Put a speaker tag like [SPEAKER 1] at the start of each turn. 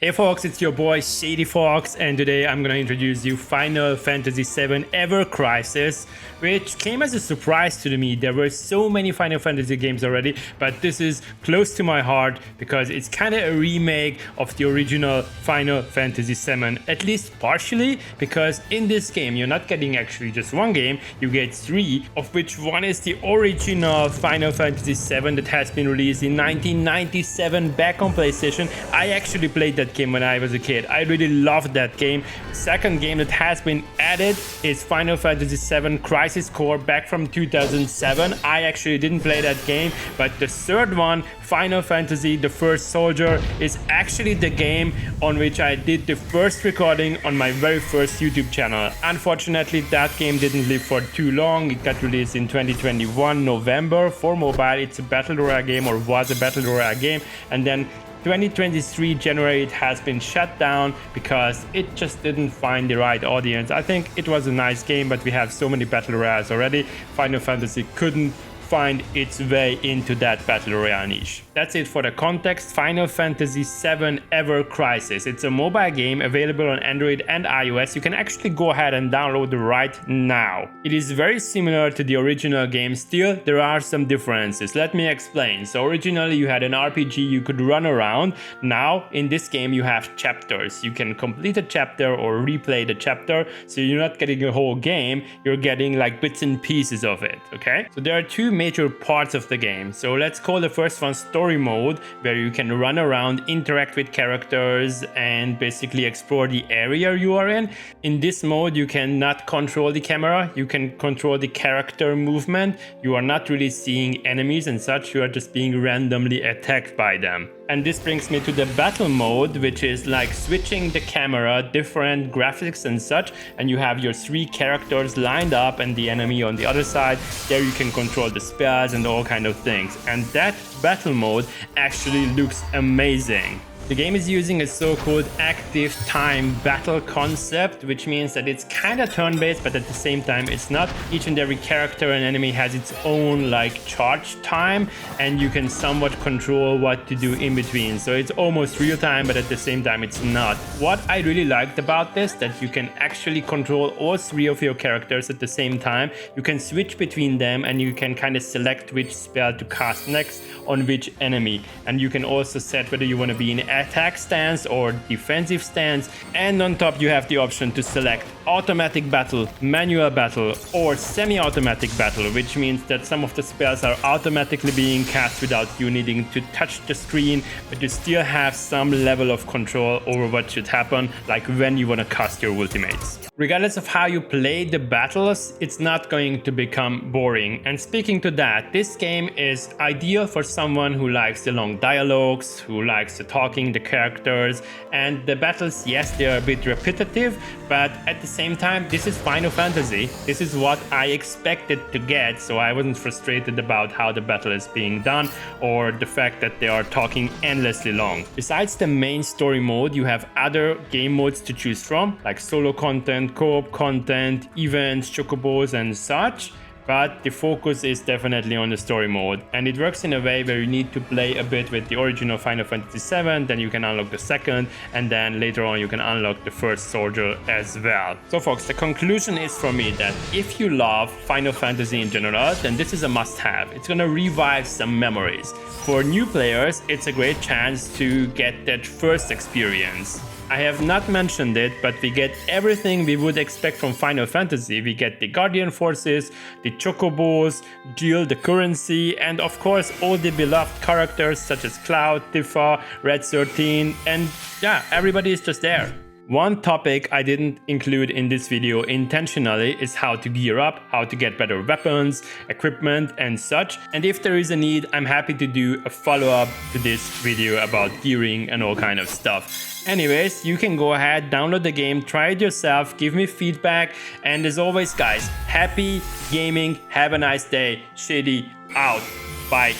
[SPEAKER 1] Hey folks, it's your boy Shady Fox, and today I'm gonna introduce you Final Fantasy VII Ever Crisis, which came as a surprise to me. There were so many Final Fantasy games already, but this is close to my heart because it's kind of a remake of the original Final Fantasy VII, at least partially, because in this game you're not getting actually just one game, you get three, of which one is the original Final Fantasy VII that has been released in 1997 back on PlayStation. I actually played that game when I was a kid. I really loved that game. Second game that has been added is Final Fantasy VII Crisis Core back from 2007. I actually didn't play that game, but the third one, Final Fantasy The First Soldier, is actually the game on which I did the first recording on my very first YouTube channel. Unfortunately, that game didn't live for too long. It got released in 2021 November for mobile. It's a battle royale game, or was a battle royale game, and then 2023 January it has been shut down because it just didn't find the right audience. I think it was a nice game, but we have so many battle royales already. Final Fantasy couldn't find its way into that battle royale niche. That's it for the context. Final Fantasy VII Ever Crisis. It's a mobile game available on Android and iOS. You can actually go ahead and download it right now. It is very similar to the original game. Still, there are some differences. Let me explain. So originally you had an RPG you could run around. Now in this game you have chapters. You can complete a chapter or replay the chapter. So you're not getting a whole game, you're getting like bits and pieces of it, okay? So there are two major parts of the game. So let's call the first one story mode, where you can run around, interact with characters, and basically explore the area you are in. In this mode, you cannot control the camera, you can control the character movement. You are not really seeing enemies and such, you are just being randomly attacked by them. And this brings me to the battle mode, which is like switching the camera, different graphics and such, and you have your three characters lined up and the enemy on the other side. There you can control the spells and all kind of things. And that battle mode actually looks amazing. The game is using a so-called active time battle concept, which means that it's kind of turn-based, but at the same time it's not. Each and every character and enemy has its own like charge time, and you can somewhat control what to do in between. So it's almost real time, but at the same time it's not. What I really liked about this, that you can actually control all three of your characters at the same time. You can switch between them and you can kind of select which spell to cast next on which enemy. And you can also set whether you want to be in attack stance or defensive stance, and on top you have the option to select automatic battle, manual battle, or semi-automatic battle, which means that some of the spells are automatically being cast without you needing to touch the screen, but you still have some level of control over what should happen, like when you want to cast your ultimates. Regardless of how you play the battles, it's not going to become boring. And speaking to that, this game is ideal for someone who likes the long dialogues, who likes the talking, the characters, and the battles, yes, they are a bit repetitive, but at the same time, this is Final Fantasy. This is what I expected to get, so I wasn't frustrated about how the battle is being done or the fact that they are talking endlessly long. Besides the main story mode, you have other game modes to choose from, like solo content, co-op content, events, chocobos, and such. But the focus is definitely on the story mode, and it works in a way where you need to play a bit with the original Final Fantasy VII, then you can unlock the second, and then later on you can unlock the first soldier as well. So folks, the conclusion is for me that if you love Final Fantasy in general, then this is a must-have. It's gonna revive some memories. For new players, it's a great chance to get that first experience. I have not mentioned it, but we get everything we would expect from Final Fantasy. We get the Guardian Forces, the Chocobos, Jill the currency, and of course all the beloved characters such as Cloud, Tifa, Red 13, and yeah, everybody is just there. One topic I didn't include in this video intentionally is how to gear up, how to get better weapons, equipment, and such. And if there is a need, I'm happy to do a follow-up to this video about gearing and all kind of stuff. Anyways, you can go ahead, download the game, try it yourself, give me feedback, and as always guys, happy gaming, have a nice day, Shady out, bye.